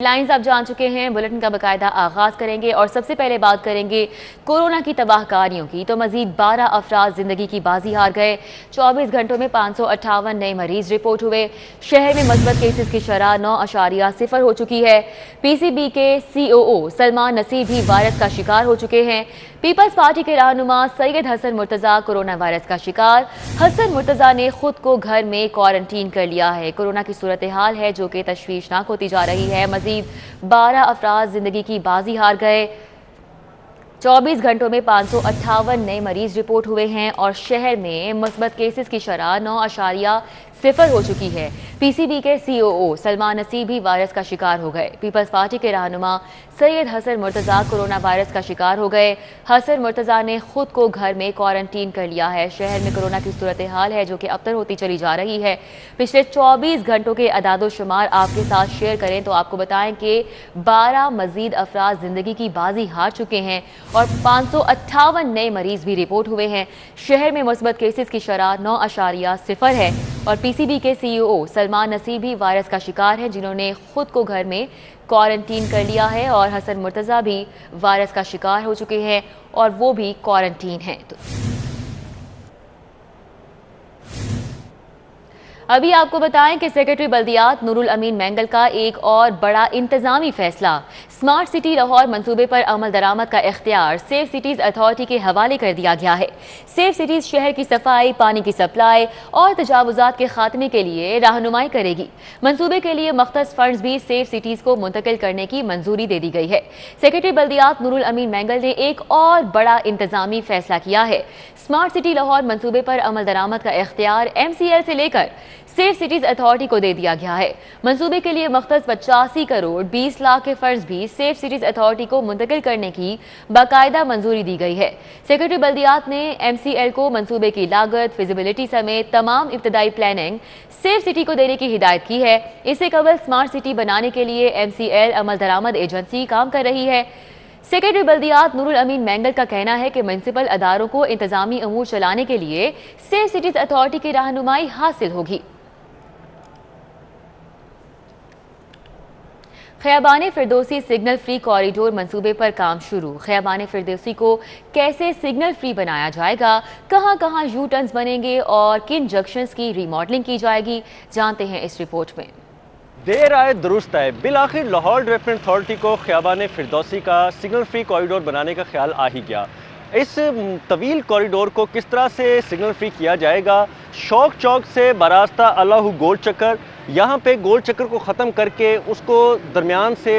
Headlines आप जान चुके हैं। बुलेटिन का बाकायदा आगाज करेंगे और सबसे पहले बात करेंगे कोरोना की तबाहकारियों की। तो मजीद 12 अफराद जिंदगी की बाजी हार गए। 24 घंटों में 558 नए मरीज रिपोर्ट हुए। शहर में मस्बत केसेस की शरह 9.0 हो चुकी है। पीसीबी के COO सलमान नसीर भी वायरस का शिकार हो चुके हैं। पीपल्स पार्टी के रहनुमा सैयद हसन मुर्तजा कोरोना वायरस का शिकार। हसन मुर्तजा ने खुद को घर में क्वारंटीन कर लिया है। कोरोना की सूरत हाल है जो कि तशवीशनाक होती जा रही है। मजीद 12 अफराद जिंदगी की बाजी हार गए। 24 घंटों में 558 नए मरीज रिपोर्ट हुए हैं और शहर में मुस्बत केसेस की शरह 9.0 हो चुकी है। पीसीबी के COO सलमान नसीर भी वायरस का शिकार हो गए। पीपल्स पार्टी के रहनुमा सैयद हसन मुर्तजा कोरोना वायरस का शिकार हो गए। हसन मुर्तजा ने खुद को घर में क्वारंटीन कर लिया है। शहर में कोरोना की सूरत हाल है जो कि अबतर होती चली जा रही है। पिछले 24 घंटों के अदादोशुमार आपके साथ शेयर करें तो आपको बताएं कि 12 मजीद अफराद जिंदगी की बाजी हार चुके हैं और 558 नए मरीज भी रिपोर्ट हुए हैं। शहर में मुस्बत केसेस की शरह 9.0 है और पीसीबी के COO सलमान नसीर भी वायरस का शिकार हैं जिन्होंने खुद को घर में क्वारंटीन कर लिया है और हसन मुर्तजा भी वायरस का शिकार हो चुके हैं और वो भी क्वारंटीन हैं। तो अभी आपको बताएं कि सेक्रेटरी बल्दियात नूरुल अमीन मैंगल का एक और बड़ा इंतजामी फैसला। स्मार्ट सिटी लाहौर मंसूबे पर अमल दरामद का इख्तियार सेफ सिटीज अथॉरिटी के हवाले कर दिया गया है। सेफ सिटीज शहर की सफाई, पानी की सप्लाई और तजावुजात के खात्मे के लिए रहनुमाई करेगी। मंसूबे के लिए मख्तस फंड्स भी सेफ सिटीज को मुंतकिल करने की मंजूरी दे दी गई है। सेक्रेटरी बल्दियात नूरुल अमीन मैंगल ने एक और बड़ा इंतजामी फैसला किया है। स्मार्ट सिटी लाहौर मंसूबे पर अमल दरामद का इख्तियार MCL से लेकर सेफ सिटीज अथॉरिटी को दे दिया गया है। मंसूबे के लिए मख्तस 85 करोड़ 20 लाख के फंड्स भी सेफ सिटीज अथॉरिटी को मुंतकिल करने की बाकायदा मंजूरी दी गई है। सेक्रेटरी बल्दियात ने MCL को मंसूबे की लागत, फिजिबिलिटी समेत तमाम इब्तदाई प्लानिंग सेफ सिटी को देने की हिदायत की है। इससे कबल स्मार्ट सिटी बनाने के लिए MCL अमल दरामद एजेंसी काम कर रही है। सेक्रेटरी बल्दियात नूरुल अमीन मैंगल का कहना है कि म्युनिसिपल अदारों को इंतजामी अमूर चलाने के लिए सेफ सिटीज अथॉरिटी की रहनुमाई हासिल होगी। Khayaban Firdausi signal free corridor मंसूबे पर काम शुरू। खयाबान फिरदौसी को कैसे सिग्नल फ्री बनाया जाएगा, कहां कहां यू टर्न्स बनेंगे और किन जंक्शंस की रीमॉडलिंग की जाएगी, जानते हैं इस रिपोर्ट में। देर आए दुरुस्त आए, बिलाखिर लाहौर डेवलपमेंट अथॉरिटी को खयाबान फिरदौसी का सिग्नल फ्री कॉरिडोर बनाने का ख्याल आ ही गया। इस तवील कॉरिडोर को किस तरह से सिग्नल फ्री किया जाएगा, शौक चौक से बरास्ता अल्लाहू गोल चक्कर, यहाँ पे गोल चक्कर को ख़त्म करके उसको दरमियान से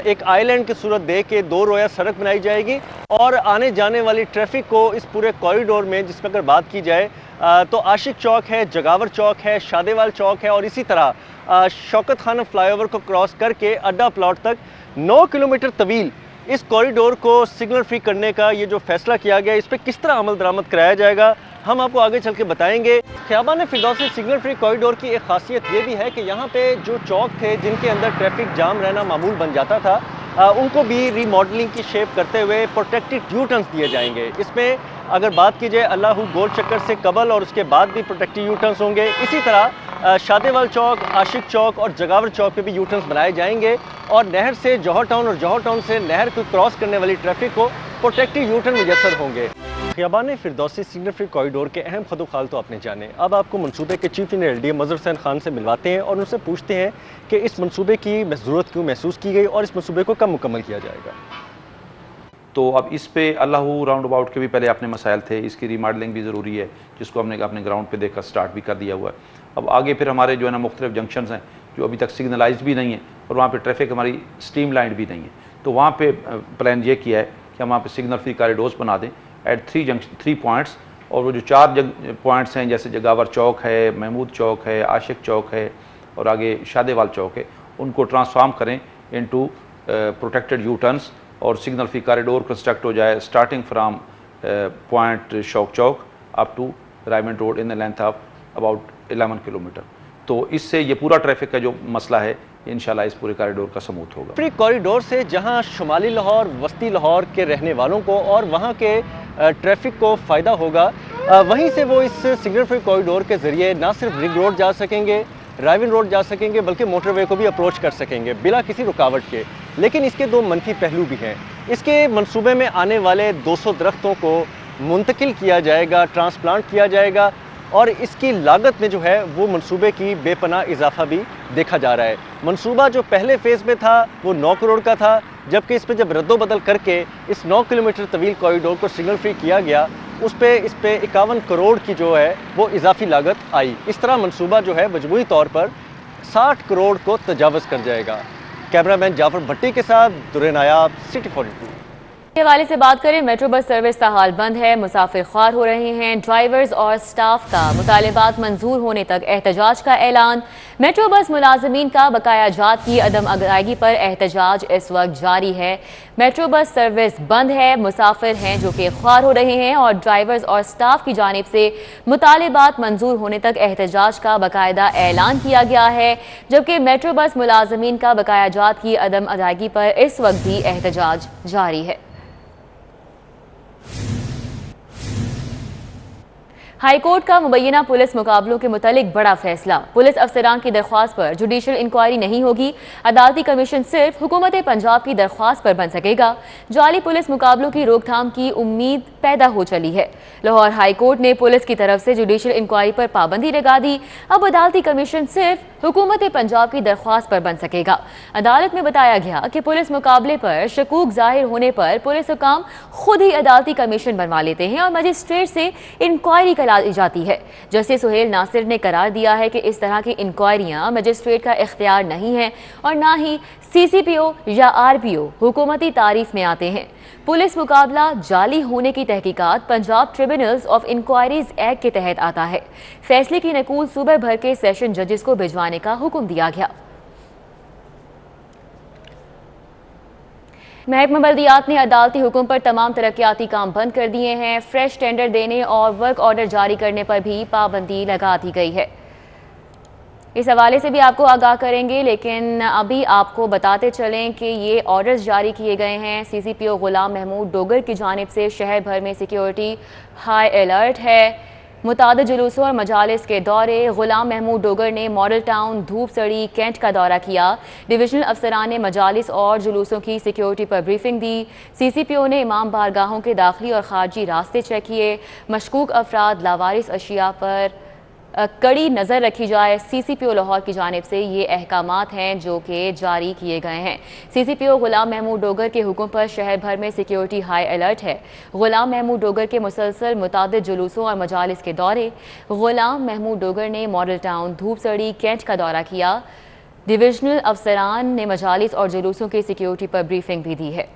एक आइलैंड की सूरत दे के 2 रोया सड़क बनाई जाएगी और आने जाने वाली ट्रैफिक को इस पूरे कॉरिडोर में, जिसमें अगर बात की जाए तो आशिक चौक है, जगावर चौक है, शादेवाल चौक है और इसी तरह शौकत खाना फ्लाईओवर को क्रॉस करके अड्डा प्लॉट तक 9 किलोमीटर तवील इस कॉरिडोर को सिग्नल फ्री करने का ये जो फैसला किया गया, इस पर किस तरह अमल दरामद कराया जाएगा हम आपको आगे चल के बताएंगे। Khayaban Firdausi signal free corridor की एक खासियत ये भी है कि यहाँ पे जो चौक थे जिनके अंदर ट्रैफिक जाम रहना मामूल बन जाता था, उनको भी रीमॉडलिंग की शेप करते हुए प्रोटेक्टेड यू टर्न्स दिए जाएंगे। इसमें अगर बात की जाए अल्लाहू गोल चक्कर से कबल और उसके बाद भी प्रोटेक्टेड यू टर्न्स होंगे। इसी तरह शादेवाल चौक, आशिक चौक और जगावर चौक पे भी यू टर्न्स बनाए जाएंगे और नहर से जौहर टाउन और जौहर टाउन से नहर को क्रॉस करने वाली ट्रैफिक को प्रोटेक्टेड यू टर्न मुयसर होंगे। Khayaban Firdausi signal free corridor के अहम खदोखाल तो आपने जाने। अब आपको मंसूबे के चीफ इंजीनियर LDA मजहर हुसैन खान से मिलवाते हैं और उनसे पूछते हैं कि इस मंसूबे की ज़रूरत क्यों महसूस की गई और इस मंसूबे को कब मुकम्मल किया जाएगा। तो अब इस पे अल्लाहू राउंड अबाउट के भी पहले अपने मसाइल थे, इसकी रीमॉडलिंग भी ज़रूरी है जिसको हमने अपने ग्राउंड पे देखकर स्टार्ट भी कर दिया हुआ है। अब आगे फिर हमारे जो है ना मुख्तलिफ जंक्शंस हैं जो अभी तक सिग्नलाइज भी नहीं है और वहाँ पे ट्रैफिक हमारी स्ट्रीम लाइंड भी नहीं है, तो वहाँ पे प्लान ये किया है कि हम वहाँ पे सिग्नल फ्री कॉरिडोर्स बना दें एट 3 पॉइंट्स। और वो जो 4 पॉइंट्स हैं जैसे जगावर चौक है, महमूद चौक है, आशिक चौक है और आगे शादेवाल चौक है, उनको ट्रांसफार्म करें इनटू प्रोटेक्टेड यू टर्न्स और सिग्नल फ्री कॉरिडोर कंस्ट्रक्ट हो जाए starting from point Shauk Chowk up to Raymond road in the length of about 11 kilometre. तो इससे ये पूरा ट्रैफिक का जो मसला है इंशाल्लाह इस पूरे कॉरिडोर का समूथ होगा। फ्री कॉरिडोर से जहां शुमाली लाहौर, वस्ती लाहौर के रहने वालों को और वहां के ट्रैफिक को फ़ायदा होगा, वहीं से वो इस सिग्नल फ्री कॉरिडोर के ज़रिए ना सिर्फ रिंग रोड जा सकेंगे ड्राइविंग रोड जा सकेंगे, बल्कि मोटरवे को भी अप्रोच कर सकेंगे बिना किसी रुकावट के। लेकिन इसके दो मनफी पहलू भी हैं। इसके मंसूबे में आने वाले 200 दरख्तों को मुंतकिल किया जाएगा, ट्रांसप्लांट किया जाएगा, और इसकी लागत में जो है वो मंसूबे की बेपनाह इजाफा भी देखा जा रहा है। मंसूबा जो पहले फ़ेज़ में था वो 9 करोड़ का था, जबकि इस पर जब रद्दोबदल करके इस 9 किलोमीटर तवील कॉरिडोर को सिग्नल फ्री किया गया, इस पे 51 करोड़ की जो है वो इजाफी लागत आई। इस तरह मंसूबा जो है मजमूई तौर पर 60 करोड़ को तजावज़ कर जाएगा। कैमरामैन जाफर भट्टी के साथ दुरे नायाब, सिटी 42। के हवाले से बात करें, मेट्रो बस सर्विस ताहाल बंद है, मुसाफिर ख्वार हो रहे हैं। ड्राइवर्स और स्टाफ का मुतालिबात मंजूर होने तक एहतजाज का ऐलान। मेट्रो बस मुलाजमीन का बकाया जात की अदम अदायगी पर एहतजाज इस वक्त जारी है। मेट्रो बस सर्विस बंद है, मुसाफिर हैं जो कि ख्वार हो रहे हैं, और ड्राइवर्स और स्टाफ की जानिब से मुतालिबात मंजूर होने तक एहतजाज का बाकायदा ऐलान किया गया है। जबकि मेट्रो बस मुलाजमीन का बकाया जात की अदम अदायगी पर इस वक्त भी एहतजाज जारी है। हाईकोर्ट का मुबैना पुलिस मुकाबलों के मुतालिक बड़ा फैसला। पुलिस अफसरान की दरख्वास्त पर जुडिशल इंक्वायरी नहीं होगी। अदालती कमीशन सिर्फ हुकूमत पंजाब की दरख्वास्त पर बन सकेगा। जाली पुलिस मुकाबलों की रोकथाम की उम्मीद पैदा हो चली है। लाहौर हाई कोर्ट ने पुलिस की तरफ से जुडिशल इंक्वायरी पर पाबंदी लगा दी। अब अदालती कमीशन सिर्फ हुकूमत पंजाब की दरख्वास्त पर बन सकेगा। अदालत में बताया गया कि पुलिस मुकाबले पर शकूक जाहिर होने पर पुलिस हुकाम खुद ही अदालती कमीशन बनवा लेते हैं और मजिस्ट्रेट से इंक्वायरी लाई जाती है। जस्टिस सुहेल नासिर ने करार दिया है कि इस तरह की इंक्वायरियां मजिस्ट्रेट का इख्तियार नहीं है और ना ही CCPO या RPO हुकूमती तारीफ में आते हैं। पुलिस मुकाबला जाली होने की तहकीकात Punjab tribunals of inquiries act के तहत आता है। फैसले की नकूल सूबे भर के सेशन जजेस को भिजवाने का हुक्म दिया गया। महकमा बल्दियात ने अदालती हुक्म पर तमाम तरक्याती काम बंद कर दिए हैं। फ्रेश टेंडर देने और वर्क ऑर्डर जारी करने पर भी पाबंदी लगा दी गई है। इस हवाले से भी आपको आगाह करेंगे, लेकिन अभी आपको बताते चलें कि ये ऑर्डर्स जारी किए गए हैं। CCPO गुलाम महमूद डोगर की जानिब से शहर भर में सिक्योरिटी हाई अलर्ट है। मुताद जुलूसों और मजालिस के दौरे। गुलाम महमूद डोगर ने मॉडल टाउन, धूप सड़ी, कैंट का दौरा किया। डिविजनल अफसरान ने मजालिस और जुलूसों की सिक्योरिटी पर ब्रीफिंग दी। CCPO ने इमाम बारगाहों के दाखिली और खारजी रास्ते चेक किए। मशकूक अफराद, लावारिस अशिया पर कड़ी नज़र रखी जाए। CCPO लाहौर की जानिब से ये अहकामात हैं जो कि जारी किए गए हैं। CCPO गुलाम महमूद डोगर के हुक्म पर शहर भर में सिक्योरिटी हाई अलर्ट है। गुलाम महमूद डोगर के मुसलसल मुतादिद जुलूसों और मजालिस के दौरे। गुलाम महमूद डोगर ने मॉडल टाउन, धूप सड़ी, कैंट का दौरा किया। डिविजनल अफसरान ने मजालिस और जुलूसों की सिक्योरिटी पर ब्रीफिंग भी दी है।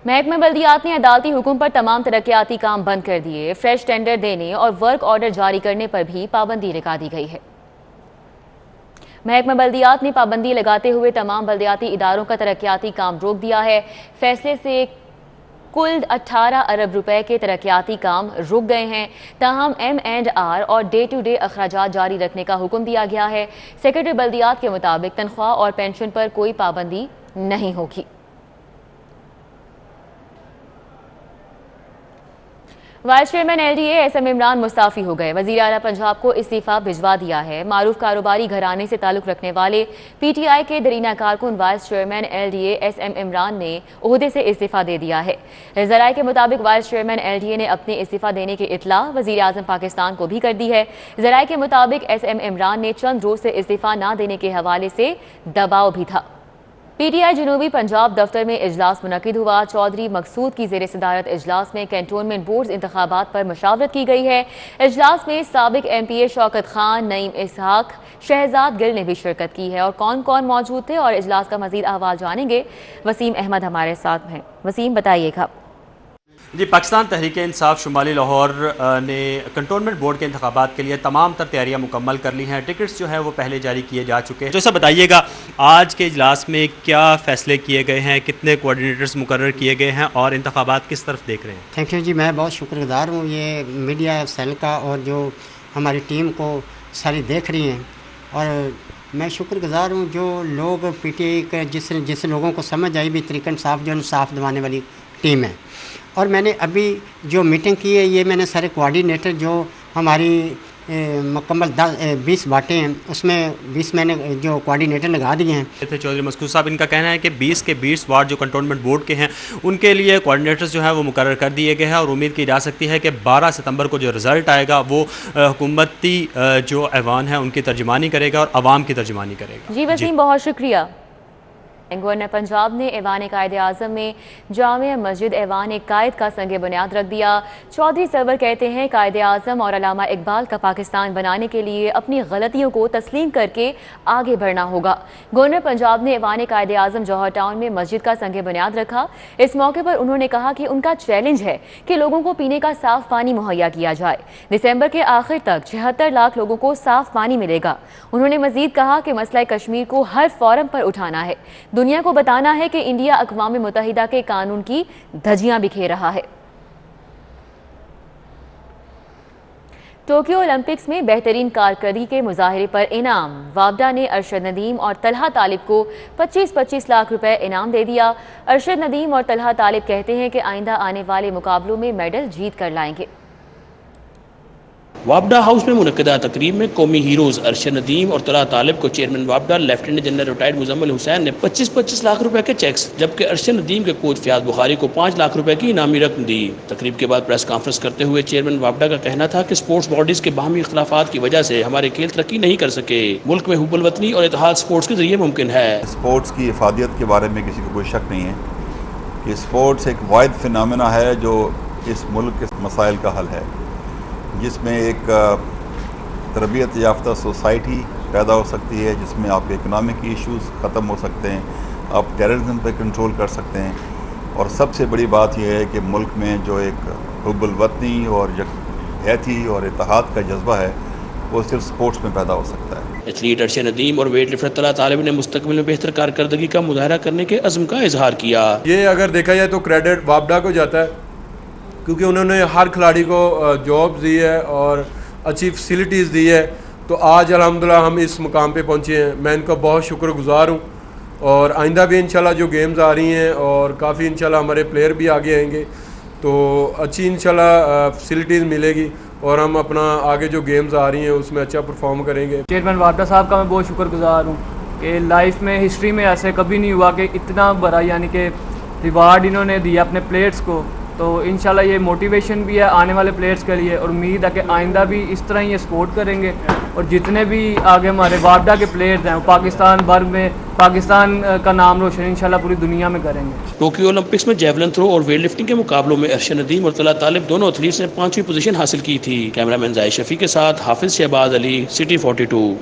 महकमा बल्दियात ने अदालती हुक्म पर तमाम तरक्याती काम बंद कर दिए। फ्रेश टेंडर देने और वर्क ऑर्डर जारी करने पर भी पाबंदी लगा दी गई है। महकमा बल्दियात ने पाबंदी लगाते हुए तमाम बल्दियाती इदारों का तरक्याती काम रोक दिया है। फैसले से कुल 18 अरब रुपए के तरक्याती काम रुक गए हैं। ताहम M&R और डे टू डे अखराजात जारी रखने का हुक्म दिया गया है। सेक्रेटरी बल्दियात के मुताबिक तनख्वाह और पेंशन पर कोई पाबंदी नहीं होगी। Vice chairman LDA SM Imran Mustafi हो गए। वजीर आला पंजाब को इस्तीफा भिजवा दिया है। मारूफ कारोबारी घराने से ताल्लुक रखने वाले PTI के दरीना कारकुन vice chairman LDA SM Imran ने ओहदे से इस्तीफा दे दिया है। ज़राए के मुताबिक वाइस चेयरमैन LDA ने अपने इस्तीफा देने की इतला वजीर आज़म पाकिस्तान को भी कर दी है। ज़राए के मुताबिक SM इमरान ने चंद रोज से इस्तीफा न देने के हवाले से दबाव भी था। PTI जनूबी पंजाब दफ्तर में इजलास मुनक़िद हुआ। चौधरी मकसूद की ज़ेर सदारत इजलास में कैंटोनमेंट बोर्ड इंतखाबात पर मशावरत की गई है। इजलास में साबिक MPA शौकत खान, नईम इसहाक, शहजाद गिल ने भी शिरकत की है। और कौन कौन मौजूद थे और इजलास का मजीद अहवाल जानेंगे। वसीम अहमद हमारे साथ हैं। वसीम, बताइएगा। जी, पाकिस्तान तहरीक इंसाफ शुमाली लाहौर ने कंटोनमेंट बोर्ड के इंतखाबात के लिए तमाम तर तैयारियाँ मुकम्मल कर ली हैं। टिकट्स जो हैं वो पहले जारी किए जा चुके हैं। जैसा बताइएगा, आज के इजलास में क्या फ़ैसले किए गए हैं, कितने कोऑर्डिनेटर्स मुकर्रर किए गए हैं और इंतखाबात किस तरफ देख रहे हैं? थैंक यू जी, मैं बहुत शुक्रगुजार हूँ ये मीडिया सेल का और जो हमारी टीम को सारी देख रही हैं, और मैं शुक्रगुजार हूँ जो लोग पीटीआई के जिस लोगों को समझ आई भी तरीक़ा इंसाफ जो इंसाफ दिलाने वाली टीम है। और मैंने अभी जो मीटिंग की है, ये मैंने सारे कोऑर्डिनेटर जो हमारी मुकम्मल 20 बाटें हैं, उसमें 20 मैंने जो कोऑर्डिनेटर लगा दिए हैं। चौधरी मस्कूर साहब, इनका कहना है कि 20 के 20 वार्ड जो कंटोनमेंट बोर्ड के हैं उनके लिए कोऑर्डिनेटर्स जो हैं वो मुकर्रर कर दिए गए हैं और उम्मीद की जा सकती है कि 12 सितंबर को जो रिज़ल्ट आएगा वो हुकूमती जो ऐवान है उनकी तर्जुमानी करेगा और आवाम की तर्जुमानी करेगा। जी वसीम, बहुत शुक्रिया। गवर्नर पंजाब ने ऐवान कायद आज़म में जामिया मस्जिद ऐवान कायद का संग बुनियाद रख दिया। चौधरी सरवर कहते हैं कायद आज़म और अल्लामा इकबाल का पाकिस्तान बनाने के लिए अपनी गलतियों को तस्लीम करके आगे बढ़ना होगा। गवर्नर पंजाब ने ऐवान कायद आज़म जौहर टाउन में मस्जिद का संग बुनियाद रखा। इस मौके पर उन्होंने कहा कि उनका चैलेंज है कि लोगों को पीने का साफ पानी मुहैया किया जाए। दिसंबर के आखिर तक 76 लाख लोगों को साफ पानी मिलेगा। उन्होंने मजीद कहा कि मसला कश्मीर को हर फोरम पर उठाना है, दुनिया को बताना है कि इंडिया अक़वाम मुत्तहिदा के कानून की धज्जियां बिखेर रहा है। टोक्यो ओलंपिक्स में बेहतरीन कारकर्दगी के मुजाहरे पर इनाम, वाबडा ने अरशद नदीम और तलहा तालिब को 25-25 लाख रुपए इनाम दे दिया। अरशद नदीम और तलहा तालिब कहते हैं कि आइंदा आने वाले मुकाबलों में मेडल जीत कर लाएंगे। वाबडा हाउस में मुनक्किदा तकरीब में कौमी हीरोज अरशद नदीम और तलहा तालिब को चेयरमैन वाबडा lieutenant general retired Muzammil Hussain ने 25-25 लाख रुपए के चेक्स, जबकि अरशद नदीम के कोच फयाज बुखारी को 5 लाख रुपए की इनामी रकम दी। तकरीब के बाद प्रेस कॉन्फ्रेंस करते हुए चेयरमैन वाबडा का कहना था कि स्पोर्ट्स बॉडीज के बाहमी इख्तलाफात की वजह से हमारे खेल तरक्की नहीं कर सके। मुल्क में हुब्बुल वतनी और इत्तेहाद स्पोर्ट्स के जरिए मुमकिन है। स्पोर्ट्स की इफादियत के बारे में किसी को कोई शक नहीं है कि स्पोर्ट्स एक वाहिद फिनोमेना है जो इस मुल्क के मसाइल का हल है, जिसमें एक तरबियत याफ्ता सोसाइटी पैदा हो सकती है, जिसमें आपके इकनॉमिक इश्यूज ख़त्म हो सकते हैं, आप टेररिज्म पे कंट्रोल कर सकते हैं। और सबसे बड़ी बात यह है कि मुल्क में जो एक हुब्बुल वतनी और यकजहती और इत्तेहाद का जज्बा है वो सिर्फ स्पोर्ट्स में पैदा हो सकता है। एथलीट अरशद नदीम और वेट लिफ्टर तलहा तालिब ने मुस्तकबिल में बेहतर कारकर्दगी का मुजाहरा करने के अज़्म का इजहार किया। ये अगर देखा जाए तो क्रेडिट वाबडा को जाता है, क्योंकि उन्होंने हर खिलाड़ी को जॉब दी है और अच्छी फैसिलिटीज़ दी है। तो आज अल्हम्दुलिल्लाह हम इस मुकाम पे पहुँचे हैं। मैं इनका बहुत शुक्रगुजार हूँ और आइंदा भी इंशाल्लाह जो गेम्स आ रही हैं और काफ़ी इंशाल्लाह हमारे प्लेयर भी आगे आएंगे, तो अच्छी इंशाल्लाह फैसिलिटीज़ मिलेगी और हम अपना आगे जो गेम्स आ रही हैं उसमें अच्छा परफॉर्म करेंगे। चेयरमैन वाबडा साहब का मैं बहुत शुक्रगुजार हूँ कि लाइफ में हिस्ट्री में ऐसे कभी नहीं हुआ कि इतना बड़ा यानी कि रिवार्ड इन्होंने दिया अपने प्लेयर्स को। तो इंशाल्लाह ये मोटिवेशन भी है आने वाले प्लेयर्स के लिए और उम्मीद है कि आइंदा भी इस तरह ही ये सपोर्ट करेंगे और जितने भी आगे हमारे वाबडा के प्लेयर्स हैं वो पाकिस्तान भर में पाकिस्तान का नाम रोशन इंशाल्लाह पूरी दुनिया में करेंगे। टोक्यो ओलंपिक्स में जेवलिन थ्रो और वेट लिफ्टिंग के मुकाबलों में अरशद नदीम और तलहा तालिब दोनों एथलीट्स ने 5वीं पोजीशन हासिल की थी। कैमरामैन जाहिद शफी के साथ हाफिज शहबाज अली, सिटी 42।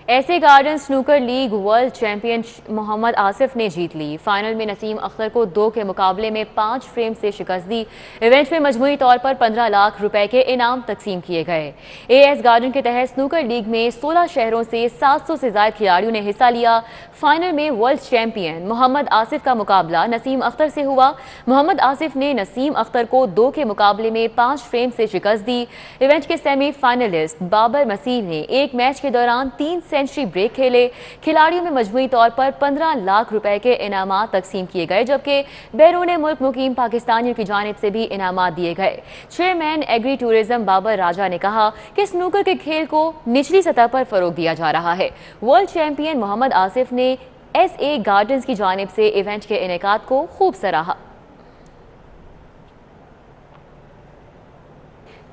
ऐसे garden snooker league world champion Mohammad Asif ने जीत ली। फाइनल में नसीम अख्तर को 2 के मुकाबले में 5 फ्रेम से शिकस्त दी। इवेंट में मजमूई तौर पर 15 लाख रुपए के इनाम तकसीम किए गए। एएस गार्डन के तहत स्नूकर लीग में 16 शहरों से 700 से ज्यादा खिलाड़ियों ने हिस्सा लिया। फाइनल में वर्ल्ड चैंपियन मोहम्मद आसिफ का मुकाबला नसीम अख्तर से हुआ। मोहम्मद आसिफ ने नसीम अख्तर को 2 के मुकाबले में 5 फ्रेम से शिकस्त दी। इवेंट के सेमीफाइनलिस्ट बाबर मसीह ने एक मैच के दौरान 3 सेंचुरी ब्रेक खेले। खिलाड़ियों में मजमूई तौर पर 15 लाख रुपए के इनामात तकसीम किए गए, जबकि बैरून मुल्क मुकीम पाकिस्तानियों की जानिब से भी इनामात दिए गए। चेयरमैन एग्री टूरिज्म बाबर राजा ने कहा कि स्नूकर के खेल को निचली सतह पर फरोग दिया जा रहा है। वर्ल्ड चैंपियन मोहम्मद आसिफ ने SA गार्डन्स की जानिब से इवेंट के इनेकाद को खूब सराहा।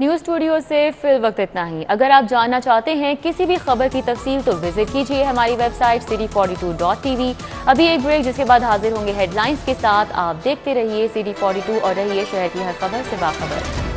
न्यूज़ स्टूडियो से फिल वक्त इतना ही। अगर आप जानना चाहते हैं किसी भी खबर की तफसील तो विजिट कीजिए हमारी वेबसाइट city42.tv। अभी एक ब्रेक, जिसके बाद हाजिर होंगे हेडलाइंस के साथ। आप देखते रहिए City 42 और रहिए शहर की हर खबर से बाखबर।